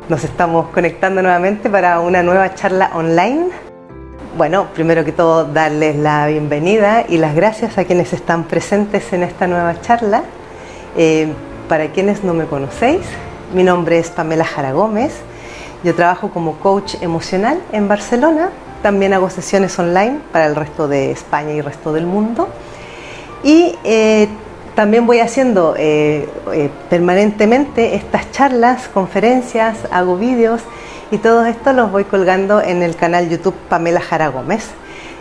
Nos estamos conectando nuevamente para una nueva charla online. Bueno, primero que todo darles la bienvenida y las gracias a quienes están presentes en esta nueva charla. Para quienes no me conocéis, mi nombre es Pamela Jara Gómez. Yo trabajo como coach emocional en Barcelona. También hago sesiones online para el resto de España y el resto del mundo. Y también voy haciendo permanentemente estas charlas, conferencias, hago vídeos y todo esto los voy colgando en el canal YouTube Pamela Jara Gómez.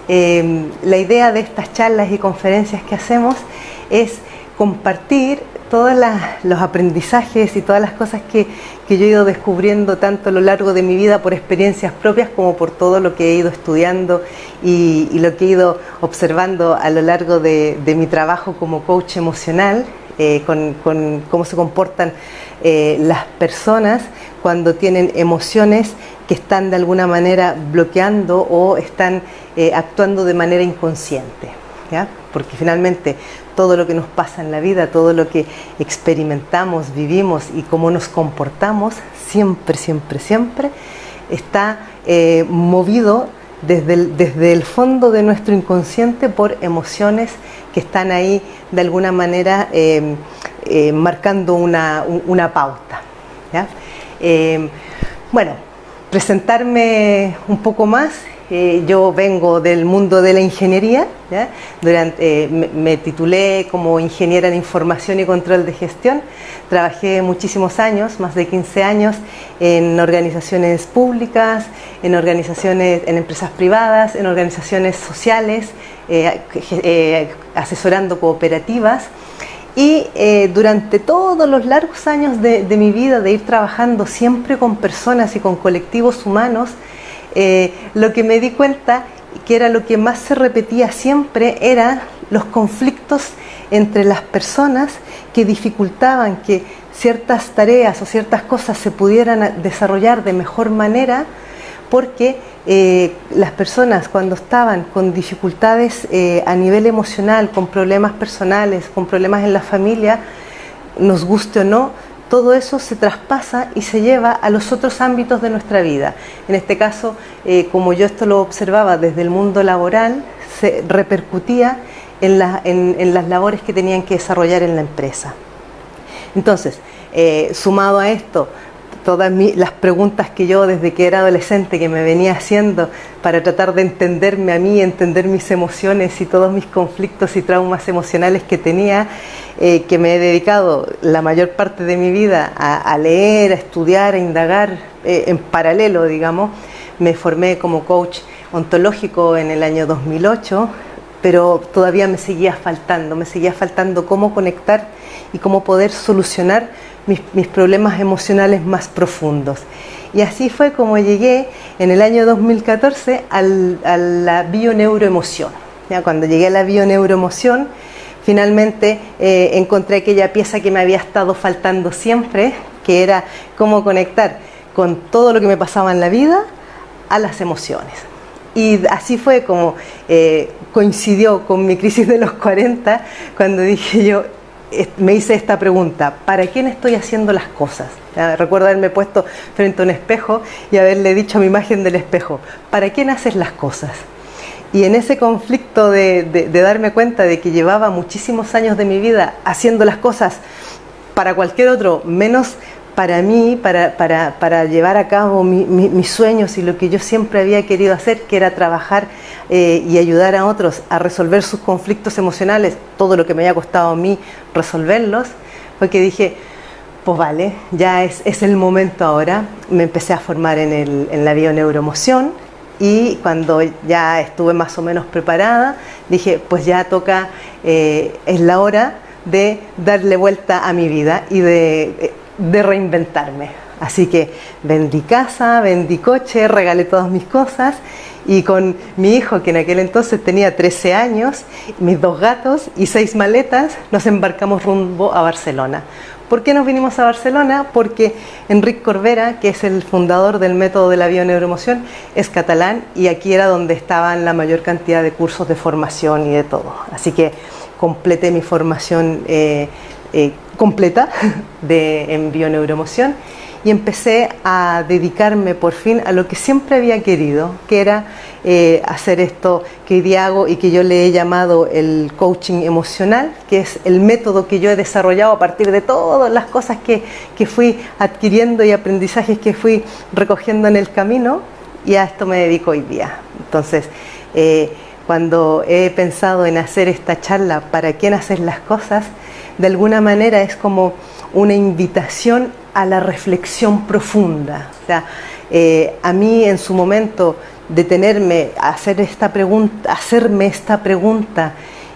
La idea de estas charlas y conferencias que hacemos es compartir todos los aprendizajes y todas las cosas que yo he ido descubriendo tanto a lo largo de mi vida por experiencias propias como por todo lo que he ido estudiando y lo que he ido observando a lo largo de mi trabajo como coach emocional, con cómo se comportan las personas cuando tienen emociones que están de alguna manera bloqueando o están actuando de manera inconsciente, ¿ya? Porque finalmente todo lo que nos pasa en la vida, todo lo que experimentamos, vivimos y cómo nos comportamos, siempre está movido desde el fondo de nuestro inconsciente por emociones que están ahí de alguna manera marcando una pauta, ¿ya? Bueno, presentarme un poco más. Yo vengo del mundo de la ingeniería, ¿ya? Me titulé como ingeniera en información y control de gestión. Trabajé muchísimos años, más de 15 años, en organizaciones públicas, en empresas privadas, en organizaciones sociales, asesorando cooperativas. Y durante todos los largos años de mi vida, de ir trabajando siempre con personas y con colectivos humanos, lo que me di cuenta que era lo que más se repetía siempre eran los conflictos entre las personas que dificultaban que ciertas tareas o ciertas cosas se pudieran desarrollar de mejor manera, porque las personas cuando estaban con dificultades a nivel emocional, con problemas personales, con problemas en la familia, nos guste o no, todo eso se traspasa y se lleva a los otros ámbitos de nuestra vida. En este caso, como yo esto lo observaba desde el mundo laboral, se repercutía en las labores que tenían que desarrollar en la empresa. Entonces, sumado a esto, todas las preguntas que yo desde que era adolescente que me venía haciendo para tratar de entenderme a mí, entender mis emociones y todos mis conflictos y traumas emocionales que tenía, que me he dedicado la mayor parte de mi vida a leer, a estudiar, a indagar en paralelo, digamos. Me formé como coach ontológico en el año 2008, pero todavía me seguía faltando cómo conectar y cómo poder solucionar mis problemas emocionales más profundos. Y así fue como llegué en el año 2014 a la bioneuroemoción. ¿Ya? Cuando llegué a la bioneuroemoción, finalmente encontré aquella pieza que me había estado faltando siempre, que era cómo conectar con todo lo que me pasaba en la vida a las emociones. Y así fue como coincidió con mi crisis de los 40, cuando dije yo, me hice esta pregunta: ¿para quién estoy haciendo las cosas? Recuerdo haberme puesto frente a un espejo y haberle dicho a mi imagen del espejo: ¿para quién haces las cosas? Y en ese conflicto de darme cuenta de que llevaba muchísimos años de mi vida haciendo las cosas para cualquier otro, menos para mí, para llevar a cabo mis sueños y lo que yo siempre había querido hacer, que era trabajar y ayudar a otros a resolver sus conflictos emocionales, todo lo que me había costado a mí resolverlos, fue que dije, pues vale, ya es el momento ahora. Me empecé a formar en la bioneuroemoción y cuando ya estuve más o menos preparada, dije, pues ya toca, es la hora de darle vuelta a mi vida y de reinventarme. Así que vendí casa, vendí coche, regalé todas mis cosas y con mi hijo, que en aquel entonces tenía 13 años, mis 2 gatos y 6 maletas, nos embarcamos rumbo a Barcelona. ¿Por qué nos vinimos a Barcelona? Porque Enric Corbera, que es el fundador del método de la bioneuroemoción, es catalán y aquí era donde estaban la mayor cantidad de cursos de formación y de todo. Así que completé mi formación completa en bioneuroemoción y empecé a dedicarme por fin a lo que siempre había querido, que era hacer esto que hoy día hago y que yo le he llamado el coaching emocional, que es el método que yo he desarrollado a partir de todas las cosas que fui adquiriendo y aprendizajes que fui recogiendo en el camino, y a esto me dedico hoy día. Entonces, cuando he pensado en hacer esta charla, ¿para quién hacer las cosas?, de alguna manera es como una invitación a la reflexión profunda. O sea, a mí en su momento detenerme a hacer esta pregunta, hacerme esta pregunta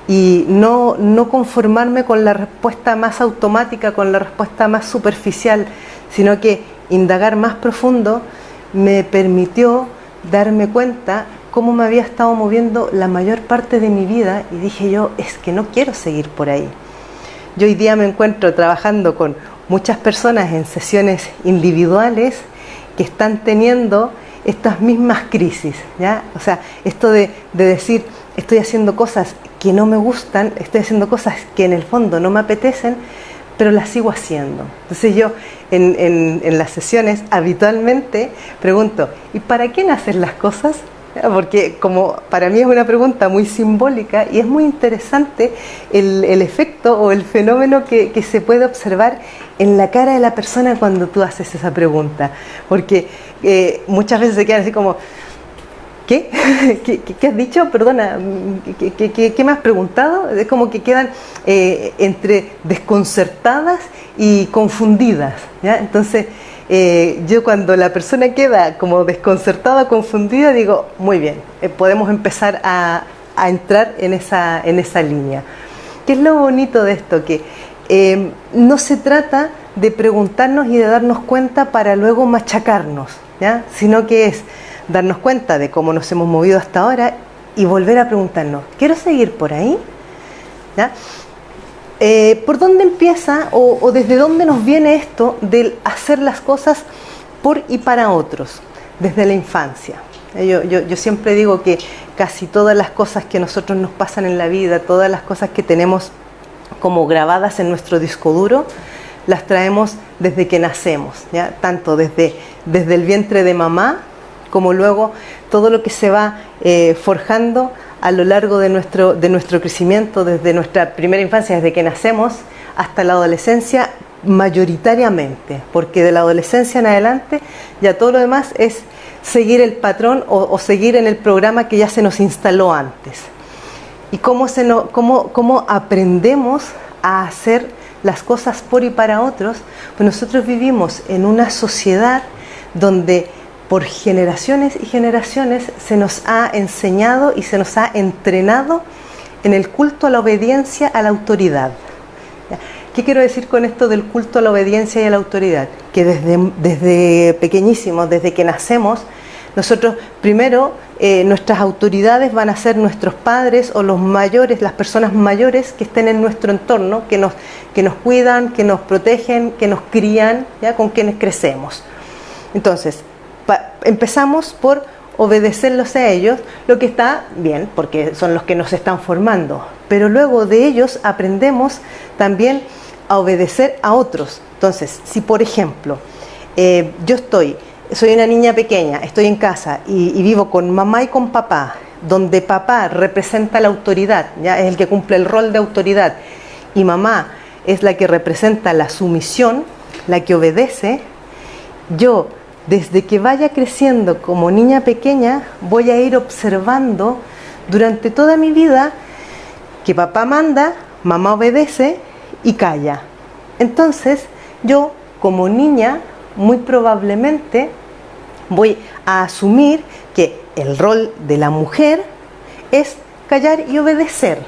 y no conformarme con la respuesta más automática, con la respuesta más superficial, sino que indagar más profundo, me permitió darme cuenta cómo me había estado moviendo la mayor parte de mi vida, y dije yo, es que no quiero seguir por ahí. Yo hoy día me encuentro trabajando con muchas personas en sesiones individuales que están teniendo estas mismas crisis, ¿ya? O sea, esto de decir, estoy haciendo cosas que no me gustan, estoy haciendo cosas que en el fondo no me apetecen, pero las sigo haciendo. Entonces yo en las sesiones habitualmente pregunto, ¿y para quién haces las cosas? Porque como para mí es una pregunta muy simbólica y es muy interesante el efecto o el fenómeno que se puede observar en la cara de la persona cuando tú haces esa pregunta, porque muchas veces se quedan así como, ¿qué? ¿Qué has dicho? Perdona, ¿qué me has preguntado? Es como que quedan entre desconcertadas y confundidas, ¿ya? Entonces yo cuando la persona queda como desconcertada o confundida digo, muy bien, podemos empezar a entrar en esa línea. ¿Qué es lo bonito de esto? Que no se trata de preguntarnos y de darnos cuenta para luego machacarnos, ¿ya? Sino que es darnos cuenta de cómo nos hemos movido hasta ahora y volver a preguntarnos, ¿quiero seguir por ahí? ¿Ya? ¿Por dónde empieza o desde dónde nos viene esto del hacer las cosas por y para otros? Desde la infancia. Yo siempre digo que casi todas las cosas que a nosotros nos pasan en la vida, todas las cosas que tenemos como grabadas en nuestro disco duro, las traemos desde que nacemos, ¿ya? Tanto desde el vientre de mamá, como luego todo lo que se va forjando a lo largo de nuestro crecimiento, desde nuestra primera infancia, desde que nacemos, hasta la adolescencia, mayoritariamente, porque de la adolescencia en adelante ya todo lo demás es seguir el patrón o seguir en el programa que ya se nos instaló antes. Y cómo aprendemos a hacer las cosas por y para otros, pues nosotros vivimos en una sociedad donde por generaciones y generaciones se nos ha enseñado y se nos ha entrenado en el culto a la obediencia a la autoridad. ¿Qué quiero decir con esto del culto a la obediencia y a la autoridad? Que desde pequeñísimos, desde que nacemos, nosotros primero nuestras autoridades van a ser nuestros padres o los mayores, las personas mayores que estén en nuestro entorno, que nos cuidan, que nos protegen, que nos crían, ¿ya? Con quienes crecemos. Entonces, empezamos por obedecerlos a ellos, lo que está bien, porque son los que nos están formando, pero luego de ellos aprendemos también a obedecer a otros. Entonces, si por ejemplo, yo soy una niña pequeña, estoy en casa y vivo con mamá y con papá, donde papá representa la autoridad, ¿ya? Es el que cumple el rol de autoridad, y mamá es la que representa la sumisión, la que obedece, yo desde que vaya creciendo como niña pequeña voy a ir observando durante toda mi vida que papá manda, mamá obedece y calla. Entonces yo como niña muy probablemente voy a asumir que el rol de la mujer es callar y obedecer.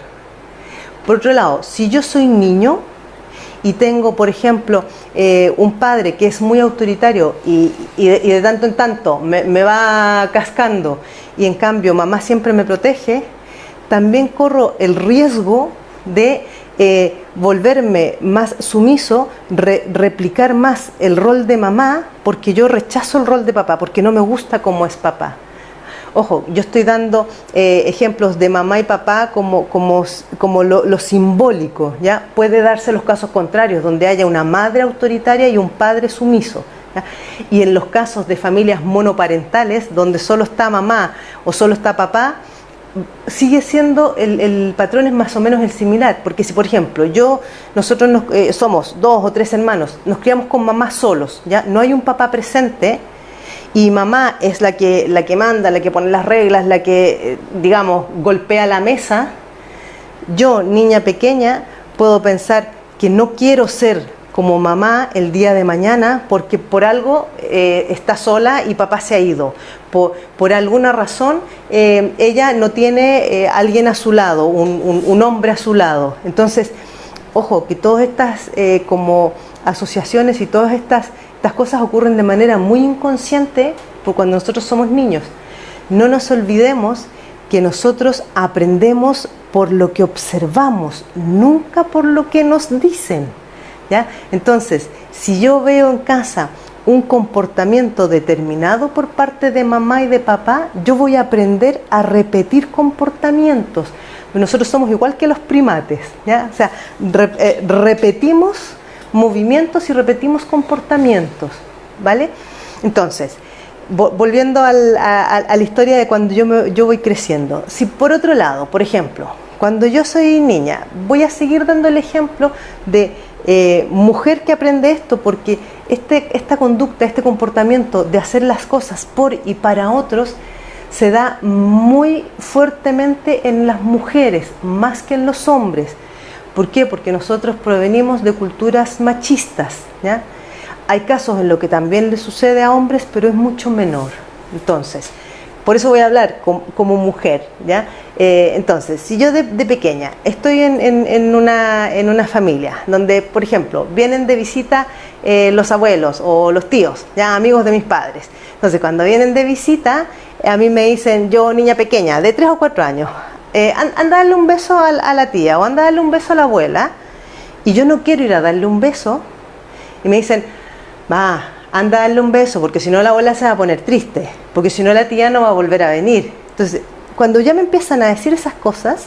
Por otro lado, si yo soy niño y tengo, por ejemplo, un padre que es muy autoritario y de tanto en tanto me va cascando, y en cambio mamá siempre me protege, también corro el riesgo de volverme más sumiso, replicar más el rol de mamá, porque yo rechazo el rol de papá, porque no me gusta cómo es papá. Ojo, yo estoy dando ejemplos de mamá y papá como lo simbólico, ¿ya? Puede darse los casos contrarios, donde haya una madre autoritaria y un padre sumiso, ¿ya? Y en los casos de familias monoparentales, donde solo está mamá o solo está papá, sigue siendo el patrón es más o menos el similar, porque si por ejemplo nosotros somos 2 o 3 hermanos, nos criamos con mamá solos, ¿ya? No hay un papá presente y mamá es la que manda, la que pone las reglas, la que digamos golpea la mesa. Yo, niña pequeña, puedo pensar que no quiero ser como mamá el día de mañana porque por algo está sola y papá se ha ido. Por alguna razón ella no tiene alguien a su lado, un hombre a su lado. Entonces, ojo, que todas estas como asociaciones y todas estas cosas ocurren de manera muy inconsciente por cuando nosotros somos niños. No nos olvidemos que nosotros aprendemos por lo que observamos, nunca por lo que nos dicen, ¿ya? Entonces, si yo veo en casa un comportamiento determinado por parte de mamá y de papá, yo voy a aprender a repetir comportamientos. Nosotros somos igual que los primates, ¿ya? O sea, repetimos movimientos y repetimos comportamientos, ¿vale? Entonces, volviendo a la historia de cuando yo voy creciendo. Si por otro lado, por ejemplo, cuando yo soy niña, voy a seguir dando el ejemplo de mujer que aprende esto, porque esta conducta, este comportamiento de hacer las cosas por y para otros se da muy fuertemente en las mujeres, más que en los hombres. ¿Por qué? Porque nosotros provenimos de culturas machistas, ¿ya? Hay casos en los que también le sucede a hombres, pero es mucho menor. Entonces, por eso voy a hablar como mujer, ¿ya? Entonces, si yo de pequeña estoy en una familia donde, por ejemplo, vienen de visita los abuelos o los tíos, ya amigos de mis padres. Entonces, cuando vienen de visita, a mí me dicen, yo niña pequeña, de 3 o 4 años, anda a darle un beso a la tía o anda a darle un beso a la abuela, y yo no quiero ir a darle un beso, y me dicen, va, anda a darle un beso, porque si no la abuela se va a poner triste, porque si no la tía no va a volver a venir. Entonces, cuando ya me empiezan a decir esas cosas,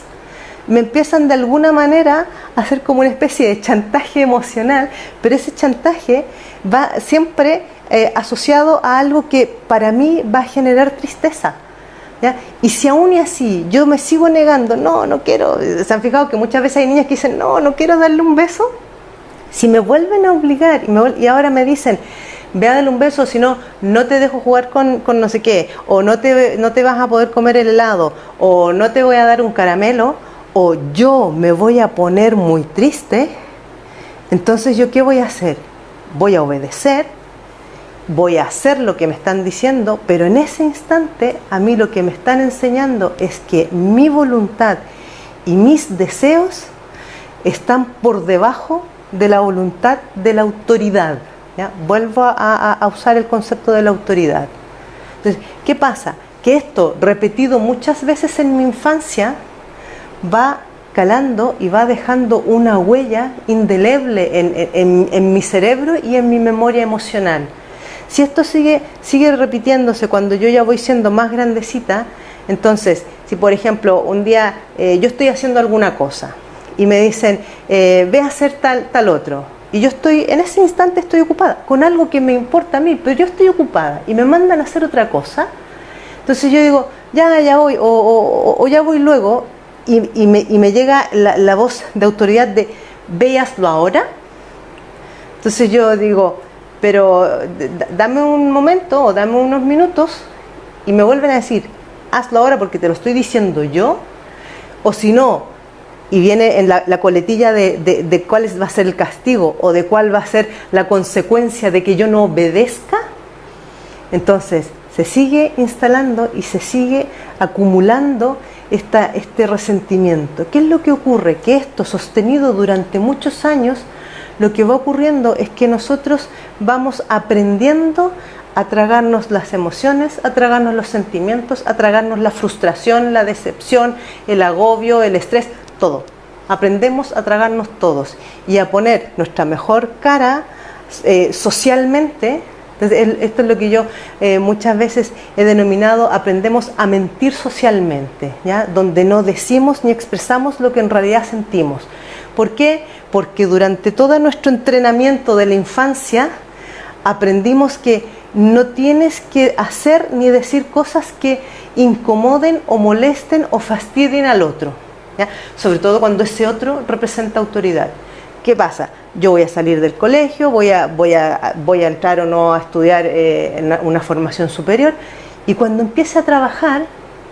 me empiezan de alguna manera a hacer como una especie de chantaje emocional, pero ese chantaje va siempre asociado a algo que para mí va a generar tristeza, ¿ya? Y si aún y así yo me sigo negando, no quiero, ¿se han fijado que muchas veces hay niñas que dicen, no quiero darle un beso? Si me vuelven a obligar y ahora me dicen, ve a darle un beso, si no, no te dejo jugar con no sé qué, o no te vas a poder comer el helado, o no te voy a dar un caramelo, o yo me voy a poner muy triste, entonces ¿yo qué voy a hacer? Voy a obedecer, voy a hacer lo que me están diciendo, pero en ese instante a mí lo que me están enseñando es que mi voluntad y mis deseos están por debajo de la voluntad de la autoridad, ¿ya? Vuelvo a usar el concepto de la autoridad. Entonces, ¿qué pasa? Que esto, repetido muchas veces en mi infancia, va calando y va dejando una huella indeleble en mi cerebro y en mi memoria emocional. Si esto sigue repitiéndose cuando yo ya voy siendo más grandecita, entonces, si por ejemplo un día yo estoy haciendo alguna cosa y me dicen, ve a hacer tal otro, y yo en ese instante estoy ocupada con algo que me importa a mí, pero yo estoy ocupada y me mandan a hacer otra cosa, entonces yo digo, ya voy, o ya voy luego, y me llega la voz de autoridad de, ve y hazlo ahora. Entonces yo digo, pero dame un momento o dame unos minutos, y me vuelven a decir, hazlo ahora porque te lo estoy diciendo yo, o si no, y viene en la coletilla de cuál va a ser el castigo o de cuál va a ser la consecuencia de que yo no obedezca. Entonces se sigue instalando y se sigue acumulando este resentimiento. ¿Qué es lo que ocurre? Que esto, sostenido durante muchos años, lo que va ocurriendo es que nosotros vamos aprendiendo a tragarnos las emociones, a tragarnos los sentimientos, a tragarnos la frustración, la decepción, el agobio, el estrés, todo. Aprendemos a tragarnos todos y a poner nuestra mejor cara socialmente, Entonces, esto es lo que yo muchas veces he denominado aprendemos a mentir socialmente, ¿ya? Donde no decimos ni expresamos lo que en realidad sentimos. ¿Por qué? Porque durante todo nuestro entrenamiento de la infancia aprendimos que no tienes que hacer ni decir cosas que incomoden o molesten o fastidien al otro, ¿ya? Sobre todo cuando ese otro representa autoridad. ¿Qué pasa? Yo voy a salir del colegio, voy a entrar o no a estudiar en una formación superior, y cuando empiece a trabajar,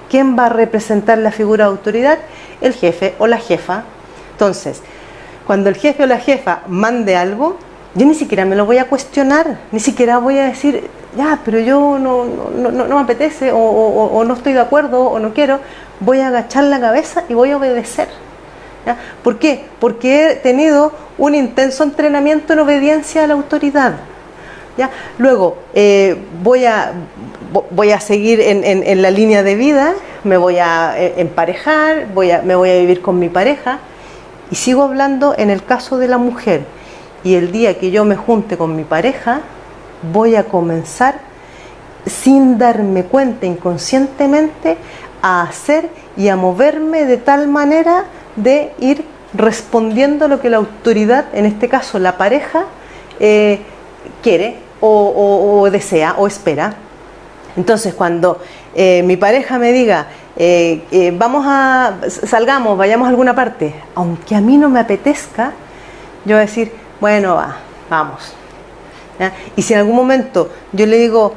¿quién va a representar la figura de autoridad? El jefe o la jefa. Entonces, cuando el jefe o la jefa mande algo, yo ni siquiera me lo voy a cuestionar, ni siquiera voy a decir, ya, pero yo no me apetece, o no estoy de acuerdo, o no quiero. Voy a agachar la cabeza y voy a obedecer, ¿ya? ¿Por qué? Porque he tenido un intenso entrenamiento en obediencia a la autoridad, ¿ya? Luego, voy a seguir en la línea de vida, me voy a emparejar, me voy a vivir con mi pareja, y sigo hablando en el caso de la mujer. Y el día que yo me junte con mi pareja, voy a comenzar, sin darme cuenta, inconscientemente, a hacer y a moverme de tal manera de ir respondiendo a lo que la autoridad, en este caso la pareja, quiere o desea o espera. Entonces, cuando mi pareja me diga, salgamos, vayamos a alguna parte, aunque a mí no me apetezca, yo voy a decir, bueno, vamos, ¿ya? Y si en algún momento yo le digo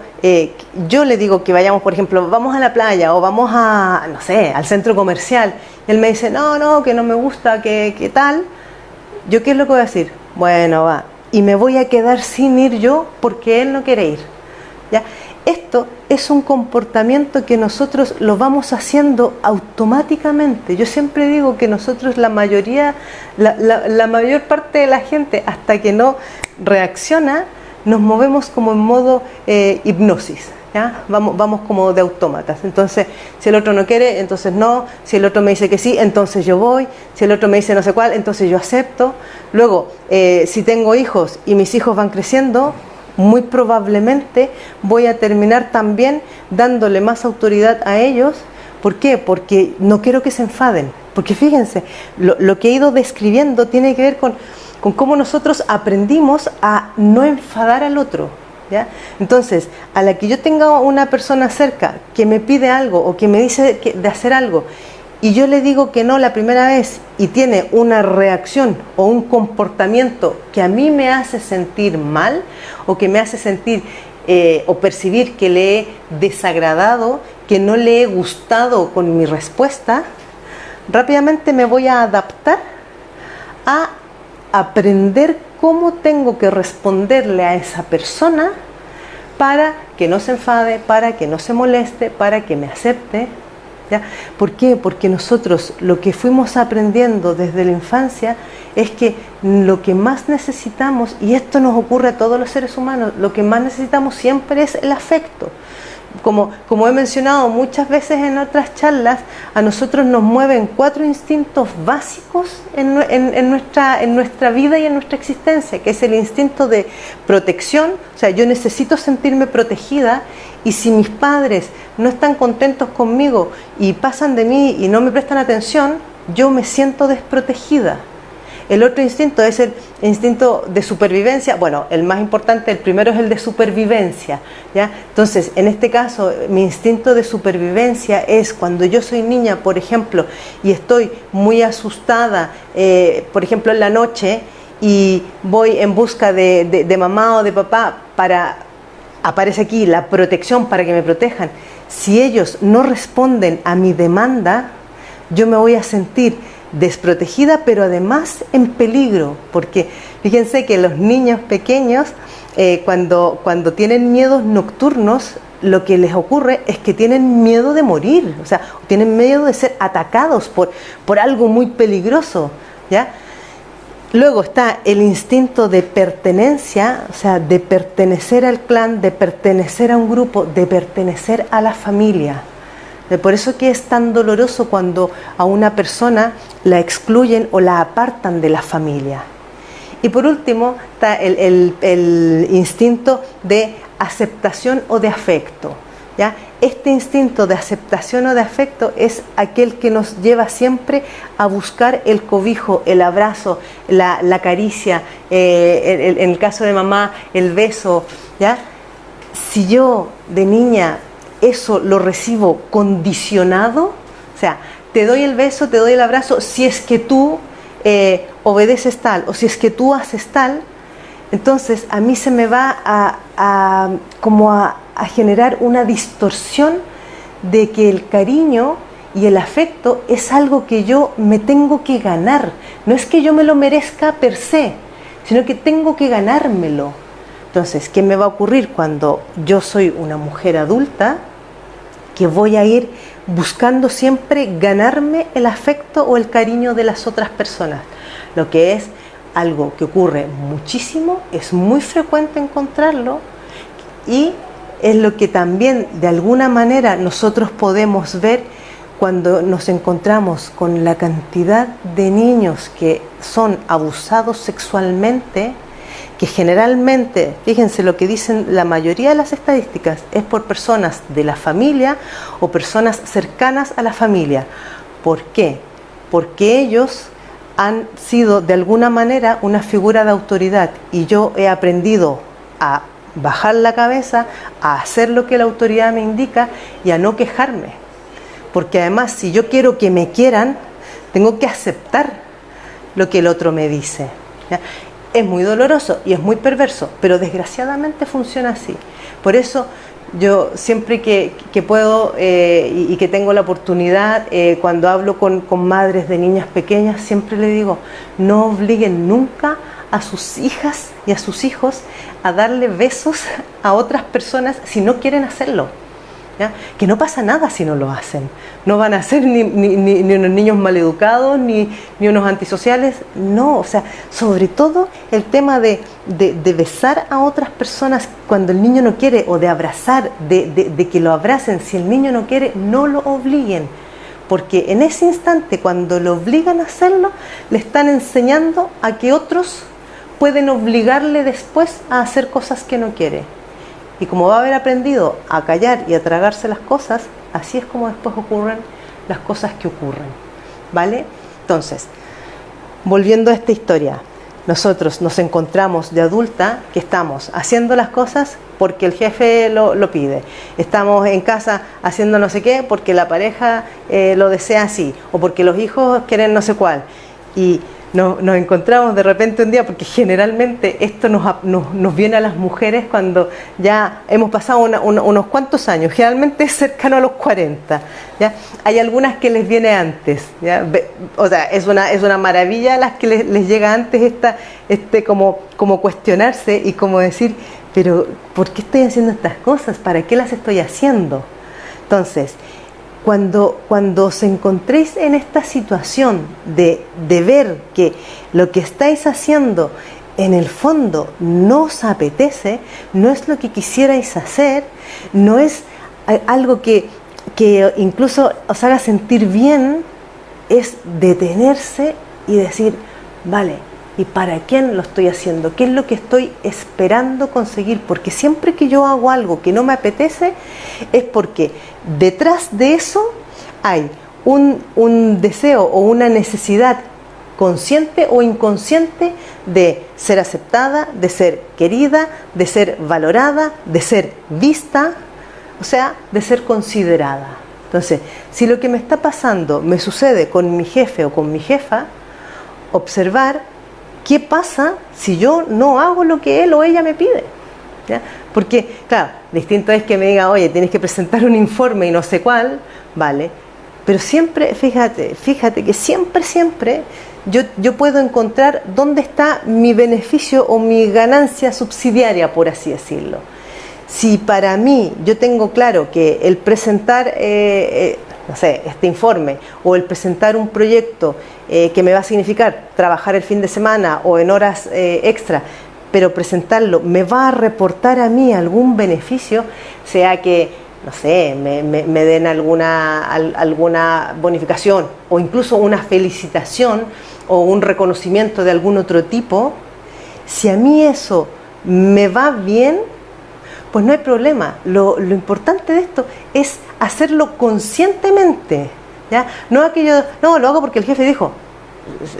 que vayamos, por ejemplo, vamos a la playa o vamos a, no sé, al centro comercial, y él me dice, no, que no me gusta, que tal, ¿yo qué es lo que voy a decir? Bueno, va, y me voy a quedar sin ir yo porque él no quiere ir, ¿ya? Esto es un comportamiento que nosotros lo vamos haciendo automáticamente. Yo siempre digo que nosotros, la mayor parte de la gente, hasta que no reacciona, nos movemos como en modo hipnosis, ¿ya? Vamos como de autómatas. Entonces, si el otro no quiere, entonces no. Si el otro me dice que sí, entonces yo voy. Si el otro me dice no sé cuál, entonces yo acepto. Luego, si tengo hijos y mis hijos van creciendo, muy probablemente voy a terminar también dándole más autoridad a ellos. ¿Por qué? Porque no quiero que se enfaden. Porque fíjense, lo que he ido describiendo tiene que ver con cómo nosotros aprendimos a no enfadar al otro, ¿ya? Entonces, a la que yo tenga una persona cerca que me pide algo o que me dice de hacer algo, y yo le digo que no la primera vez y tiene una reacción o un comportamiento que a mí me hace sentir mal o que me hace sentir o percibir que le he desagradado, que no le he gustado con mi respuesta, rápidamente me voy a adaptar a aprender cómo tengo que responderle a esa persona para que no se enfade, para que no se moleste, para que me acepte, ¿ya? ¿Por qué? Porque nosotros lo que fuimos aprendiendo desde la infancia es que lo que más necesitamos, y esto nos ocurre a todos los seres humanos, lo que más necesitamos siempre es el afecto. Como he mencionado muchas veces en otras charlas, a nosotros nos mueven 4 instintos básicos en nuestra vida y en nuestra existencia, que es el instinto de protección. O sea, yo necesito sentirme protegida, y si mis padres no están contentos conmigo y pasan de mí y no me prestan atención, yo me siento desprotegida. El otro instinto es el instinto de supervivencia. Bueno, el más importante, el primero es el de supervivencia, ¿ya? Entonces, en este caso, mi instinto de supervivencia es cuando yo soy niña, por ejemplo, y estoy muy asustada, por ejemplo, en la noche, y voy en busca de mamá o de papá aparece aquí la protección para que me protejan. Si ellos no responden a mi demanda, yo me voy a sentir desprotegida, pero además en peligro, porque fíjense que los niños pequeños cuando tienen miedos nocturnos, lo que les ocurre es que tienen miedo de morir, o sea, tienen miedo de ser atacados por algo muy peligroso, ¿ya? Luego está el instinto de pertenencia, o sea, de pertenecer al clan, de pertenecer a un grupo, de pertenecer a la familia. Por eso que es tan doloroso cuando a una persona la excluyen o la apartan de la familia. Y por último está el instinto de aceptación o de afecto. ¿Ya? Este instinto de aceptación o de afecto es aquel que nos lleva siempre a buscar el cobijo, el abrazo, la caricia, en el caso de mamá, el beso. ¿Ya? Si yo de niña eso lo recibo condicionado, o sea, te doy el beso, te doy el abrazo, si es que tú obedeces tal o si es que tú haces tal, entonces a mí se me va a generar una distorsión de que el cariño y el afecto es algo que yo me tengo que ganar. No es que yo me lo merezca per se, sino que tengo que ganármelo. Entonces, ¿qué me va a ocurrir cuando yo soy una mujer adulta? Que voy a ir buscando siempre ganarme el afecto o el cariño de las otras personas. Lo que es algo que ocurre muchísimo, es muy frecuente encontrarlo y es lo que también de alguna manera nosotros podemos ver cuando nos encontramos con la cantidad de niños que son abusados sexualmente, que generalmente, fíjense lo que dicen la mayoría de las estadísticas, es por personas de la familia o personas cercanas a la familia. ¿Por qué? Porque ellos han sido de alguna manera una figura de autoridad y yo he aprendido a bajar la cabeza, a hacer lo que la autoridad me indica y a no quejarme. Porque además, si yo quiero que me quieran, tengo que aceptar lo que el otro me dice. ¿Ya? Es muy doloroso y es muy perverso, pero desgraciadamente funciona así. Por eso yo siempre que puedo y que tengo la oportunidad, cuando hablo con madres de niñas pequeñas, siempre le digo, no obliguen nunca a sus hijas y a sus hijos a darle besos a otras personas si no quieren hacerlo. ¿Ya? Que no pasa nada si no lo hacen. No van a ser ni unos niños maleducados, ni unos antisociales. No, o sea, sobre todo el tema de besar a otras personas cuando el niño no quiere, o de abrazar, de que lo abracen. Si el niño no quiere, no lo obliguen. Porque en ese instante, cuando lo obligan a hacerlo, le están enseñando a que otros pueden obligarle después a hacer cosas que no quiere. Y como va a haber aprendido a callar y a tragarse las cosas, así es como después ocurren las cosas que ocurren. ¿Vale? Entonces, volviendo a esta historia, nosotros nos encontramos de adulta que estamos haciendo las cosas porque el jefe lo pide. Estamos en casa haciendo no sé qué porque la pareja lo desea así, o porque los hijos quieren no sé cuál. Y nos encontramos de repente un día, porque generalmente esto nos viene a las mujeres cuando ya hemos pasado unos cuantos años, generalmente es cercano a los 40, ¿ya? Hay algunas que les viene antes, ¿ya? O sea, es una maravilla las que les llega antes como cuestionarse y como decir, pero ¿por qué estoy haciendo estas cosas? ¿Para qué las estoy haciendo? Entonces, cuando os encontréis en esta situación de ver que lo que estáis haciendo en el fondo no os apetece, no es lo que quisierais hacer, no es algo que incluso os haga sentir bien, es detenerse y decir, vale, ¿y para quién lo estoy haciendo? ¿Qué es lo que estoy esperando conseguir? Porque siempre que yo hago algo que no me apetece, es porque detrás de eso hay un deseo o una necesidad consciente o inconsciente de ser aceptada, de ser querida, de ser valorada, de ser vista, o sea, de ser considerada. Entonces, si lo que me está pasando me sucede con mi jefe o con mi jefa, observar ¿qué pasa si yo no hago lo que él o ella me pide? ¿Ya? Porque, claro, distinto es que me diga, oye, tienes que presentar un informe y no sé cuál, vale, pero siempre, fíjate que siempre yo puedo encontrar dónde está mi beneficio o mi ganancia subsidiaria, por así decirlo. Si para mí yo tengo claro que el presentar no sé, este informe o el presentar un proyecto que me va a significar trabajar el fin de semana o en horas extra, pero presentarlo me va a reportar a mí algún beneficio, sea que, no sé, me den alguna bonificación o incluso una felicitación o un reconocimiento de algún otro tipo, si a mí eso me va bien, pues no hay problema. Lo importante de esto es hacerlo conscientemente, ¿ya? No aquello, no, lo hago porque el jefe dijo.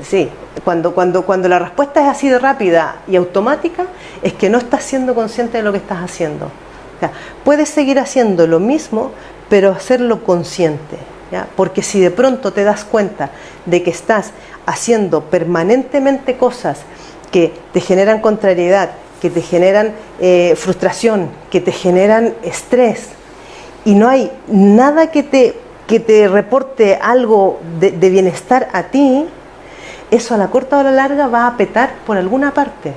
Sí, cuando la respuesta es así de rápida y automática, es que no estás siendo consciente de lo que estás haciendo. O sea, puedes seguir haciendo lo mismo, pero hacerlo consciente, ¿ya? Porque si de pronto te das cuenta de que estás haciendo permanentemente cosas que te generan contrariedad, que te generan frustración, que te generan estrés, y no hay nada que te reporte algo de bienestar a ti, eso a la corta o a la larga va a petar por alguna parte,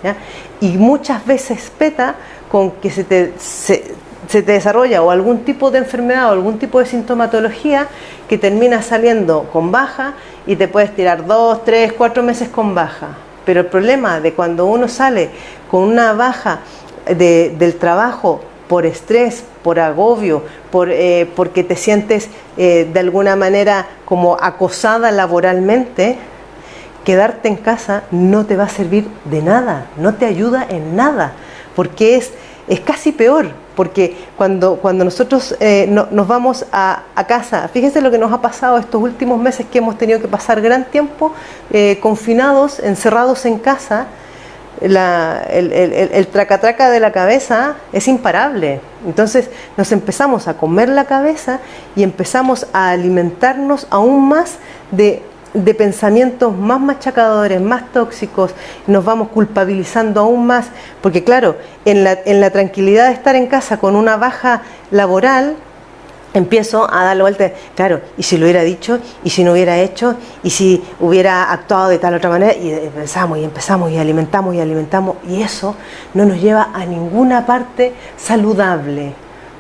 ¿ya? Y muchas veces peta con que se te desarrolla o algún tipo de enfermedad o algún tipo de sintomatología que termina saliendo con baja y te puedes tirar 2, 3, 4 meses con baja. Pero el problema de cuando uno sale con una baja del trabajo por estrés, por agobio, porque te sientes de alguna manera como acosada laboralmente, quedarte en casa no te va a servir de nada, no te ayuda en nada, porque es casi peor, porque cuando nosotros nos vamos a casa, fíjense lo que nos ha pasado estos últimos meses que hemos tenido que pasar gran tiempo confinados, encerrados en casa. El traca-traca de la cabeza es imparable. Entonces nos empezamos a comer la cabeza y empezamos a alimentarnos aún más de pensamientos más machacadores, más tóxicos, nos vamos culpabilizando aún más, porque claro, en la tranquilidad de estar en casa con una baja laboral, empiezo a darle vuelta, claro, y si lo hubiera dicho, y si no hubiera hecho, y si hubiera actuado de tal otra manera, y empezamos y alimentamos, y eso no nos lleva a ninguna parte saludable,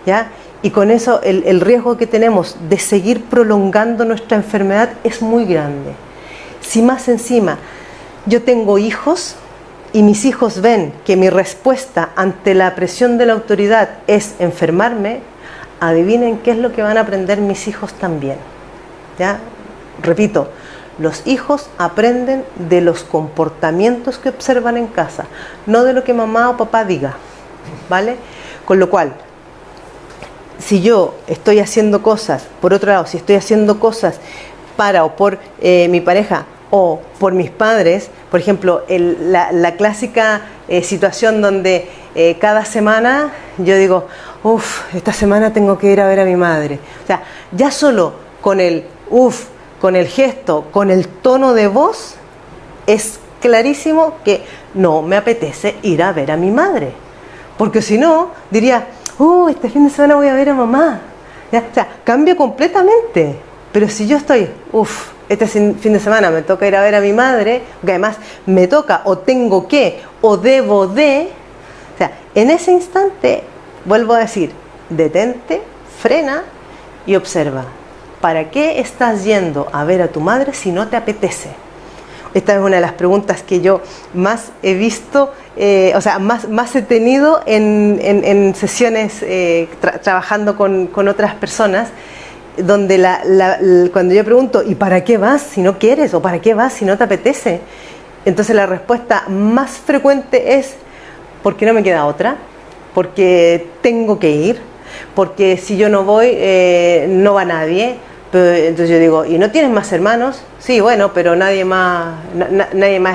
¿ya? Y con eso el riesgo que tenemos de seguir prolongando nuestra enfermedad es muy grande. Si más encima yo tengo hijos y mis hijos ven que mi respuesta ante la presión de la autoridad es enfermarme, adivinen qué es lo que van a aprender mis hijos también, ¿ya? Repito, los hijos aprenden de los comportamientos que observan en casa, no de lo que mamá o papá diga, ¿vale? Con lo cual, si yo estoy haciendo cosas, por otro lado, si estoy haciendo cosas para o por mi pareja o por mis padres, por ejemplo, la clásica situación donde cada semana yo digo, esta semana tengo que ir a ver a mi madre. O sea, ya solo con el con el gesto, con el tono de voz, es clarísimo que no me apetece ir a ver a mi madre. Porque si no, diría, este fin de semana voy a ver a mamá. ¿Ya? O sea, cambia completamente. Pero si yo estoy, este fin de semana me toca ir a ver a mi madre, que además me toca o tengo que o debo de, o sea, en ese instante vuelvo a decir, detente, frena y observa. ¿Para qué estás yendo a ver a tu madre si no te apetece? Esta es una de las preguntas que yo más he visto, más he tenido en sesiones trabajando con otras personas, donde cuando yo pregunto, ¿y para qué vas si no quieres? ¿O para qué vas si no te apetece? Entonces la respuesta más frecuente es, porque no me queda otra, porque tengo que ir, porque si yo no voy, no va nadie. Entonces yo digo, ¿y no tienes más hermanos? Sí, bueno, pero nadie más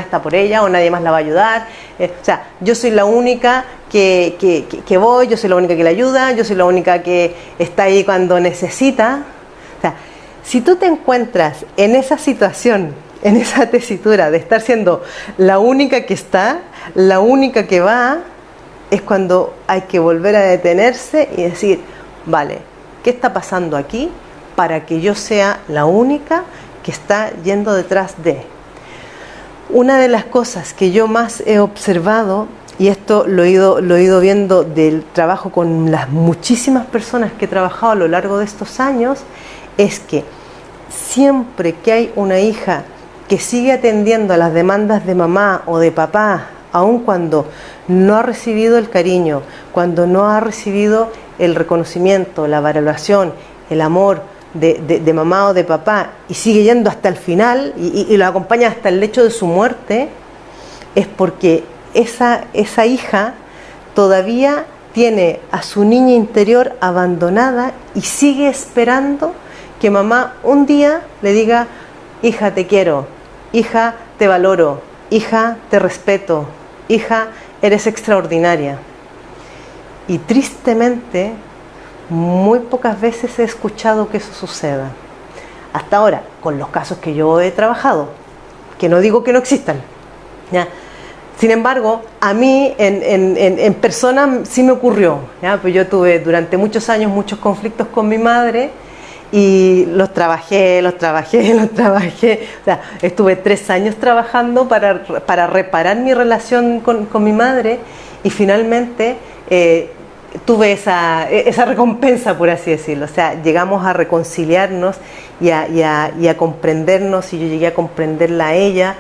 está por ella o nadie más la va a ayudar. O sea, yo soy la única que voy, yo soy la única que la ayuda, yo soy la única que está ahí cuando necesita. O sea, si tú te encuentras en esa situación, en esa tesitura de estar siendo la única que está, la única que va, es cuando hay que volver a detenerse y decir, vale, ¿qué está pasando aquí para que yo sea la única que está yendo detrás de? Una de las cosas que yo más he observado, y esto lo he ido viendo del trabajo con las muchísimas personas que he trabajado a lo largo de estos años, es que siempre que hay una hija que sigue atendiendo a las demandas de mamá o de papá, aun cuando no ha recibido el cariño, cuando no ha recibido el reconocimiento, la valoración, el amor de mamá o de papá, y sigue yendo hasta el final y lo acompaña hasta el lecho de su muerte, es porque esa hija todavía tiene a su niña interior abandonada y sigue esperando que mamá un día le diga: hija, te quiero, hija, te valoro, hija, te respeto, hija, eres extraordinaria. Y tristemente, muy pocas veces he escuchado que eso suceda. Hasta ahora, con los casos que yo he trabajado, que no digo que no existan, ¿ya? Sin embargo, a mí en persona sí me ocurrió, ¿ya? Pues yo tuve durante muchos años muchos conflictos con mi madre y los trabajé. O sea, estuve 3 años trabajando para reparar mi relación con mi madre y finalmente tuve esa recompensa, por así decirlo. O sea, llegamos a reconciliarnos y a comprendernos, y yo llegué a comprenderla a ella,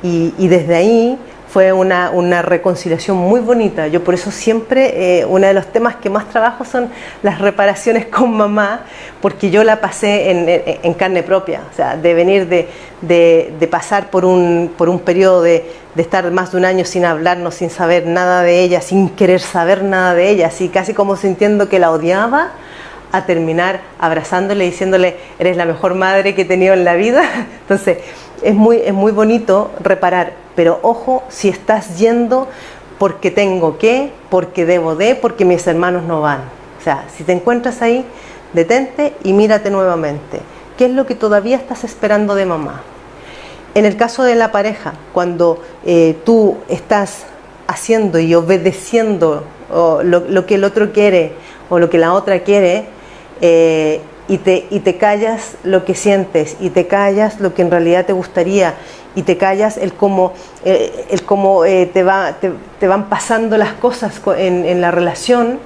y desde ahí fue una reconciliación muy bonita. Yo por eso siempre, uno de los temas que más trabajo son las reparaciones con mamá, porque yo la pasé en carne propia. O sea, de venir de pasar por un periodo de estar más de un año sin hablarnos, sin saber nada de ella, sin querer saber nada de ella, así casi como sintiendo que la odiaba, a terminar abrazándole y diciéndole: eres la mejor madre que he tenido en la vida. Entonces, es muy bonito reparar, pero ojo, si estás yendo porque tengo que, porque debo de, porque mis hermanos no van. O sea, si te encuentras ahí, detente y mírate nuevamente. ¿Qué es lo que todavía estás esperando de mamá? En el caso de la pareja, cuando tú estás haciendo y obedeciendo lo que el otro quiere o lo que la otra quiere, y te callas lo que sientes, y te callas lo que en realidad te gustaría, y te callas el cómo te van pasando las cosas en la relación,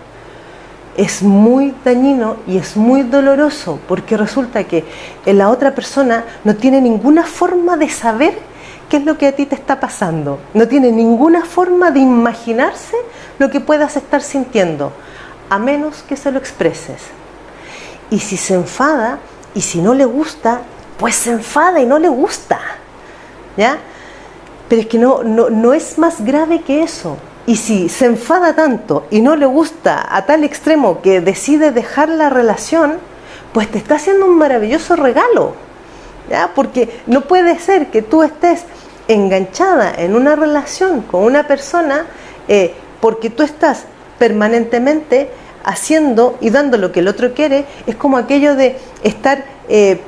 es muy dañino y es muy doloroso, porque resulta que la otra persona no tiene ninguna forma de saber qué es lo que a ti te está pasando, no tiene ninguna forma de imaginarse lo que puedas estar sintiendo, a menos que se lo expreses. Y si se enfada, y si no le gusta, pues se enfada y no le gusta, ¿ya? Pero es que no es más grave que eso. Y si se enfada tanto y no le gusta a tal extremo que decide dejar la relación, pues te está haciendo un maravilloso regalo, ¿ya? Porque no puede ser que tú estés enganchada en una relación con una persona porque tú estás permanentemente haciendo y dando lo que el otro quiere. Es como aquello de estar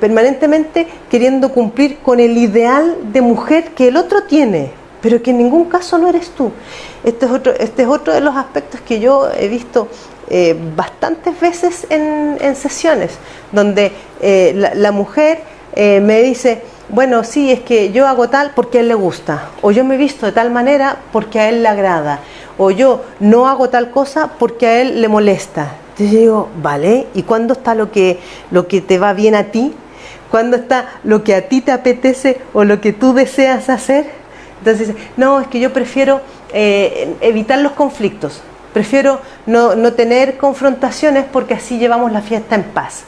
permanentemente queriendo cumplir con el ideal de mujer que el otro tiene, pero que en ningún caso no eres tú. Este es otro de los aspectos que yo he visto bastantes veces en sesiones, donde la mujer me dice: bueno, sí, es que yo hago tal porque a él le gusta, o yo me visto de tal manera porque a él le agrada, o yo no hago tal cosa porque a él le molesta. Entonces yo digo: vale, ¿y cuándo está lo que te va bien a ti? ¿Cuándo está lo que a ti te apetece o lo que tú deseas hacer? Entonces, no, es que yo prefiero evitar los conflictos, prefiero no tener confrontaciones porque así llevamos la fiesta en paz.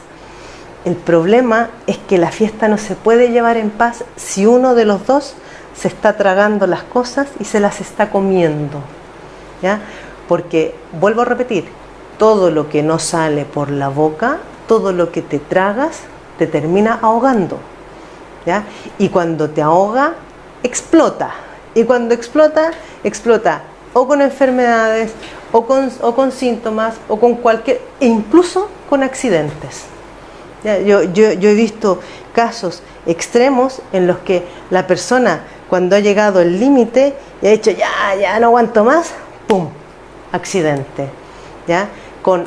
El problema es que la fiesta no se puede llevar en paz si uno de los dos se está tragando las cosas y se las está comiendo, ¿ya? Porque, vuelvo a repetir, todo lo que no sale por la boca, todo lo que te tragas, te termina ahogando, ¿ya? Y cuando te ahoga, explota. Y cuando explota o con enfermedades, o con síntomas, o con e incluso con accidentes. ¿Ya? Yo he visto casos extremos en los que la persona, cuando ha llegado el límite y ha dicho: ya no aguanto más, ¡pum!, accidente, ¿ya?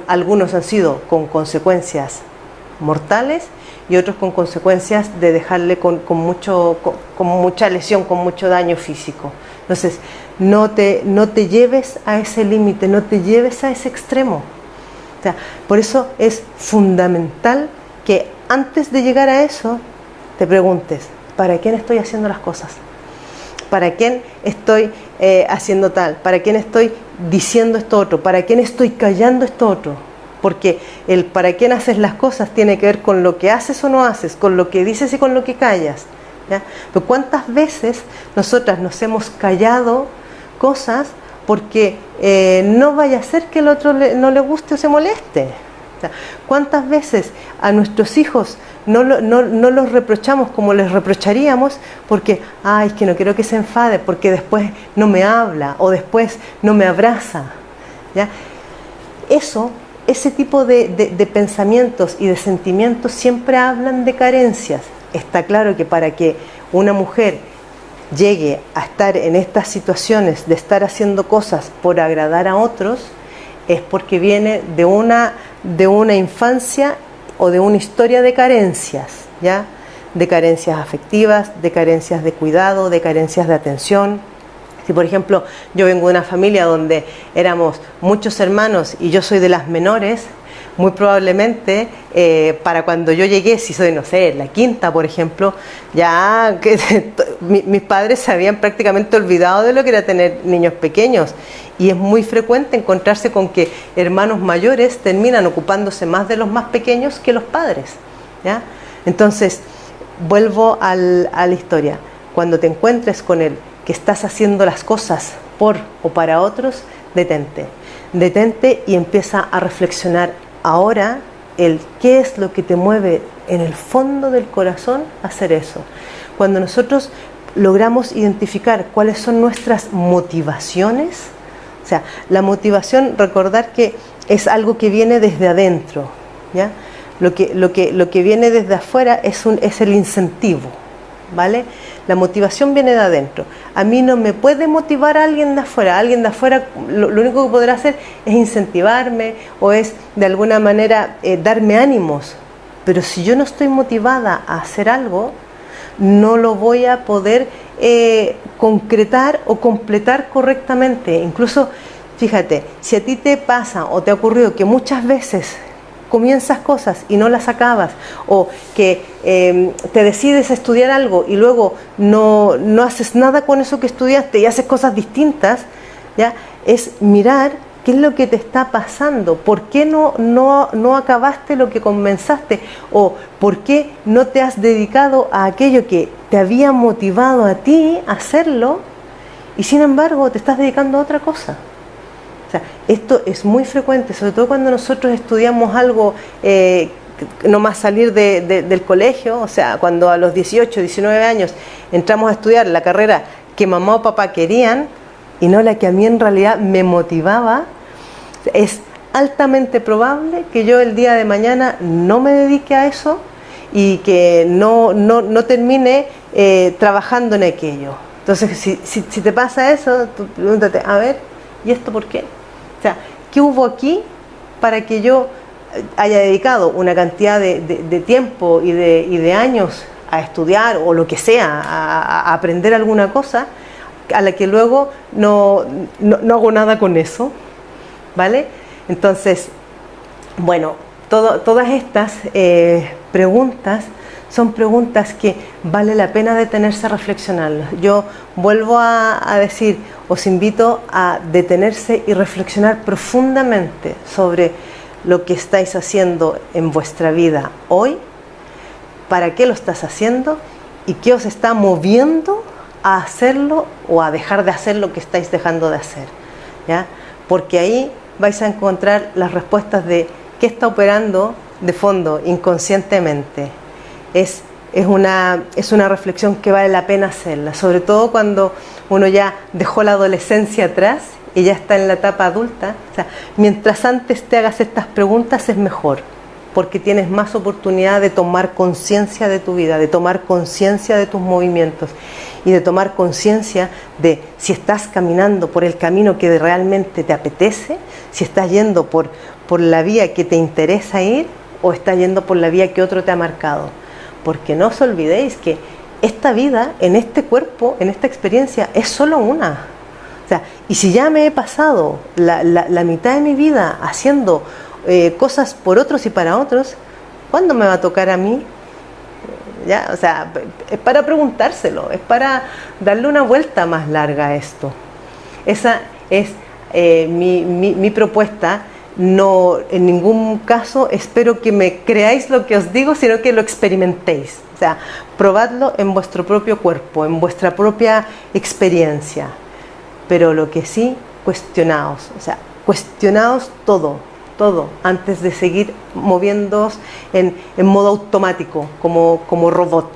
Algunos han sido con consecuencias mortales y otros con consecuencias de dejarle con mucha lesión, con mucho daño físico. Entonces, no te lleves a ese límite, no te lleves a ese extremo. O sea, por eso es fundamental que antes de llegar a eso te preguntes: ¿para quién estoy haciendo las cosas? ¿Para quién estoy haciendo tal? ¿Para quién estoy diciendo esto otro? ¿Para quién estoy callando esto otro? Porque el para quién haces las cosas tiene que ver con lo que haces o no haces, con lo que dices y con lo que callas, ¿ya? Pero ¿cuántas veces nosotras nos hemos callado cosas porque no vaya a ser que el otro no le guste o se moleste. O sea, ¿cuántas veces a nuestros hijos no los reprochamos como les reprocharíamos porque, ay, es que no quiero que se enfade, porque después no me habla o después no me abraza? ¿Ya? Ese tipo de pensamientos y de sentimientos siempre hablan de carencias. Está claro que para que una mujer llegue a estar en estas situaciones de estar haciendo cosas por agradar a otros, es porque viene de una infancia o de una historia de carencias, ¿ya? De carencias afectivas, de carencias de cuidado, de carencias de atención. Si por ejemplo yo vengo de una familia donde éramos muchos hermanos y yo soy de las menores, muy probablemente para cuando yo llegué, si soy, no sé, la quinta por ejemplo, ya que mis padres se habían prácticamente olvidado de lo que era tener niños pequeños, y es muy frecuente encontrarse con que hermanos mayores terminan ocupándose más de los más pequeños que los padres, ¿ya? Entonces vuelvo a la historia. Cuando te encuentres con él que estás haciendo las cosas por o para otros, detente y empieza a reflexionar ahora qué es lo que te mueve en el fondo del corazón a hacer eso. Cuando nosotros logramos identificar cuáles son nuestras motivaciones, o sea, la motivación, recordar que es algo que viene desde adentro, ¿ya? Lo que viene desde afuera es el incentivo, ¿vale? La motivación viene de adentro. A mí no me puede motivar a alguien de afuera. Alguien de afuera lo único que podrá hacer es incentivarme o es de alguna manera darme ánimos. Pero si yo no estoy motivada a hacer algo, no lo voy a poder concretar o completar correctamente. Incluso, fíjate, si a ti te pasa o te ha ocurrido que muchas veces comienzas cosas y no las acabas, o que te decides a estudiar algo y luego no haces nada con eso que estudiaste y haces cosas distintas, ¿ya? Es mirar qué es lo que te está pasando, por qué no acabaste lo que comenzaste, o por qué no te has dedicado a aquello que te había motivado a ti a hacerlo y sin embargo te estás dedicando a otra cosa. O sea, esto es muy frecuente, sobre todo cuando nosotros estudiamos algo, no más salir del colegio, o sea, cuando a los 18, 19 años entramos a estudiar la carrera que mamá o papá querían y no la que a mí en realidad me motivaba, es altamente probable que yo el día de mañana no me dedique a eso y que no termine trabajando en aquello. Entonces, si te pasa eso, tú pregúntate, a ver, ¿y esto por qué? O sea, ¿qué hubo aquí para que yo haya dedicado una cantidad de tiempo y de años a estudiar o lo que sea, a aprender alguna cosa, a la que luego no hago nada con eso? ¿Vale? Entonces, bueno, todas estas preguntas son preguntas que vale la pena detenerse a reflexionarlas. Yo vuelvo a decir, os invito a detenerse y reflexionar profundamente sobre lo que estáis haciendo en vuestra vida hoy, para qué lo estás haciendo y qué os está moviendo a hacerlo o a dejar de hacer lo que estáis dejando de hacer, ¿ya? Porque ahí vais a encontrar las respuestas de qué está operando de fondo inconscientemente. Es una reflexión que vale la pena hacerla, sobre todo cuando uno ya dejó la adolescencia atrás y ya está en la etapa adulta. O sea, mientras antes te hagas estas preguntas es mejor, porque tienes más oportunidad de tomar conciencia de tu vida, de tomar conciencia de tus movimientos y de tomar conciencia de si estás caminando por el camino que realmente te apetece, si estás yendo por la vía que te interesa ir o estás yendo por la vía que otro te ha marcado. Porque no os olvidéis que esta vida, en este cuerpo, en esta experiencia, es solo una. O sea, y si ya me he pasado la mitad de mi vida haciendo cosas por otros y para otros, ¿cuándo me va a tocar a mí? ¿Ya? O sea, es para preguntárselo, es para darle una vuelta más larga a esto. Esa es mi propuesta. No, en ningún caso espero que me creáis lo que os digo, sino que lo experimentéis. O sea, probadlo en vuestro propio cuerpo, en vuestra propia experiencia. Pero lo que sí cuestionados, o sea, cuestionados todo, antes de seguir moviéndonos en modo automático, como robot,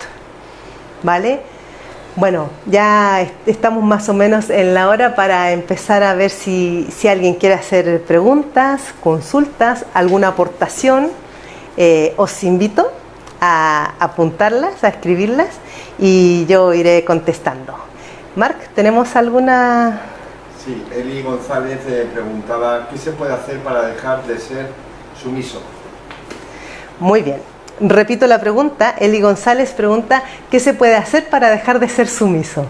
¿vale? Bueno, ya estamos más o menos en la hora para empezar a ver si alguien quiere hacer preguntas, consultas, alguna aportación. Os invito a apuntarlas, a escribirlas y yo iré contestando. Marc, ¿tenemos alguna...? Sí, Eli González preguntaba ¿qué se puede hacer para dejar de ser sumiso? Muy bien. Repito la pregunta. Eli González pregunta ¿qué se puede hacer para dejar de ser sumiso?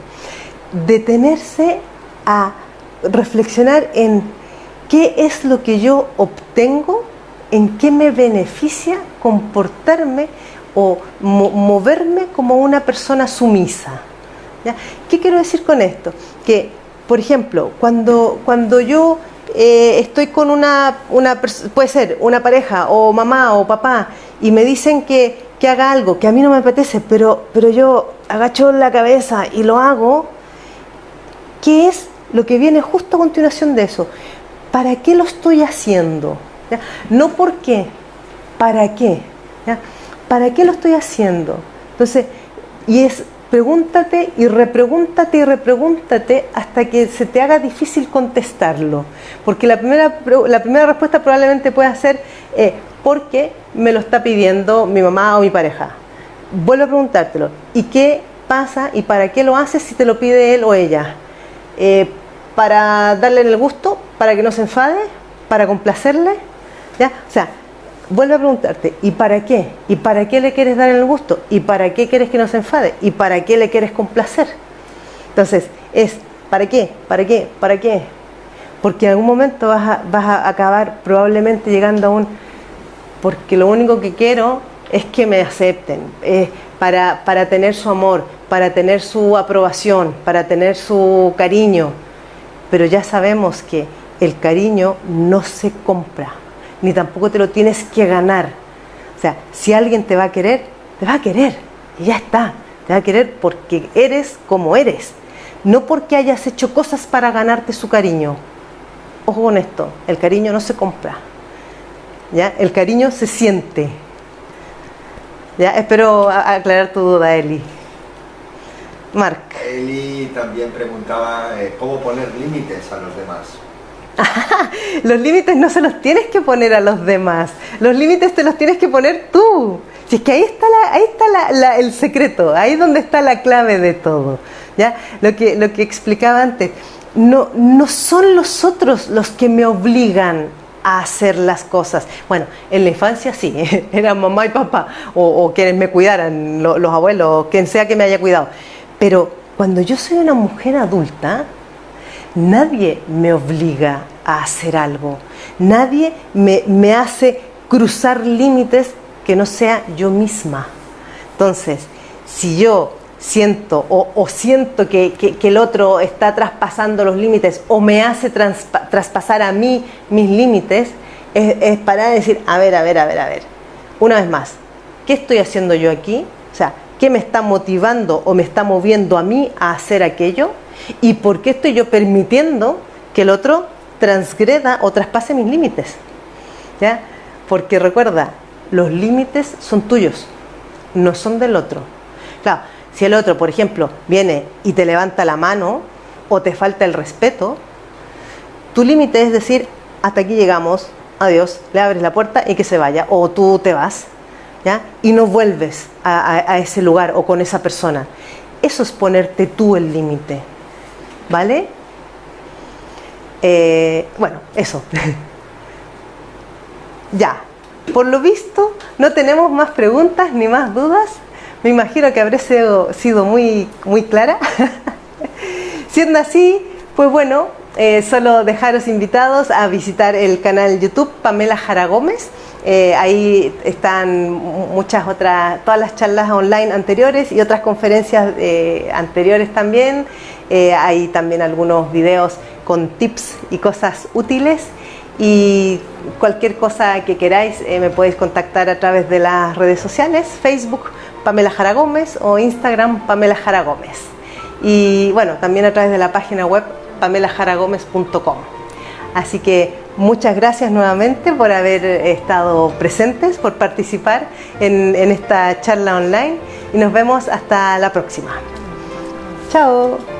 Detenerse a reflexionar en qué es lo que yo obtengo, en qué me beneficia comportarme o moverme como una persona sumisa. ¿Ya? ¿Qué quiero decir con esto? Que, por ejemplo, cuando yo estoy con puede ser una pareja o mamá o papá y me dicen que haga algo que a mí no me apetece, pero yo agacho la cabeza y lo hago, ¿qué es lo que viene justo a continuación de eso? ¿Para qué lo estoy haciendo? ¿Ya? No por qué, ¿para qué? ¿Ya? ¿Para qué lo estoy haciendo? Entonces, pregúntate y repregúntate hasta que se te haga difícil contestarlo. Porque la primera respuesta probablemente pueda ser porque me lo está pidiendo mi mamá o mi pareja. Vuelve a preguntártelo. ¿Y qué pasa y para qué lo haces si te lo pide él o ella? ¿Para darle el gusto? ¿Para que no se enfade? ¿Para complacerle? ¿Ya? O sea, vuelve a preguntarte, ¿y para qué? ¿Y para qué le quieres dar el gusto? ¿Y para qué quieres que no se enfade? ¿Y para qué le quieres complacer? Entonces, ¿para qué? ¿Para qué? ¿Para qué? Porque en algún momento vas a acabar probablemente llegando a porque lo único que quiero es que me acepten, para tener su amor, para tener su aprobación, para tener su cariño. Pero ya sabemos que el cariño no se compra, ni tampoco te lo tienes que ganar. O sea, si alguien te va a querer y ya está. Te va a querer porque eres como eres, no porque hayas hecho cosas para ganarte su cariño. Ojo con esto, el cariño no se compra, ¿ya? El cariño se siente. ¿Ya? Espero aclarar tu duda, Eli. Marc. Eli también preguntaba cómo poner límites a los demás. Los límites no se los tienes que poner a los demás, los límites te los tienes que poner tú. Si es que ahí está el secreto, ahí es donde está la clave de todo. ¿Ya? Lo que explicaba antes, no son los otros los que me obligan a hacer las cosas. Bueno, en la infancia sí, eran mamá y papá, o quienes me cuidaran, los abuelos, quien sea que me haya cuidado. Pero cuando yo soy una mujer adulta, nadie me obliga a hacer algo. Nadie me hace cruzar límites que no sea yo misma. Entonces, si yo siento o siento que el otro está traspasando los límites o me hace traspasar a mí mis límites, es parar y decir, a ver, una vez más, ¿qué estoy haciendo yo aquí? O sea, ¿qué me está motivando o me está moviendo a mí a hacer aquello? ¿Y por qué estoy yo permitiendo que el otro transgreda o traspase mis límites? ¿Ya? Porque recuerda, los límites son tuyos, no son del otro. Claro, si el otro, por ejemplo, viene y te levanta la mano o te falta el respeto, tu límite es decir, hasta aquí llegamos, adiós, le abres la puerta y que se vaya, o tú te vas, ¿ya? Y no vuelves a ese lugar o con esa persona. Eso es ponerte tú el límite, ¿vale? Bueno, eso. Ya, por lo visto no tenemos más preguntas ni más dudas. Me imagino que habré sido muy clara. Siendo así, pues bueno, solo dejaros invitados a visitar el canal YouTube Pamela Jara Gómez. Ahí están todas las charlas online anteriores y otras conferencias anteriores también. Hay también algunos videos con tips y cosas útiles. Y cualquier cosa que queráis me podéis contactar a través de las redes sociales, Facebook Pamela Jara Gómez o Instagram Pamela Jara Gómez. Y bueno, también a través de la página web pamelajaragomez.com. Así que muchas gracias nuevamente por haber estado presentes, por participar en esta charla online y nos vemos hasta la próxima. Chao.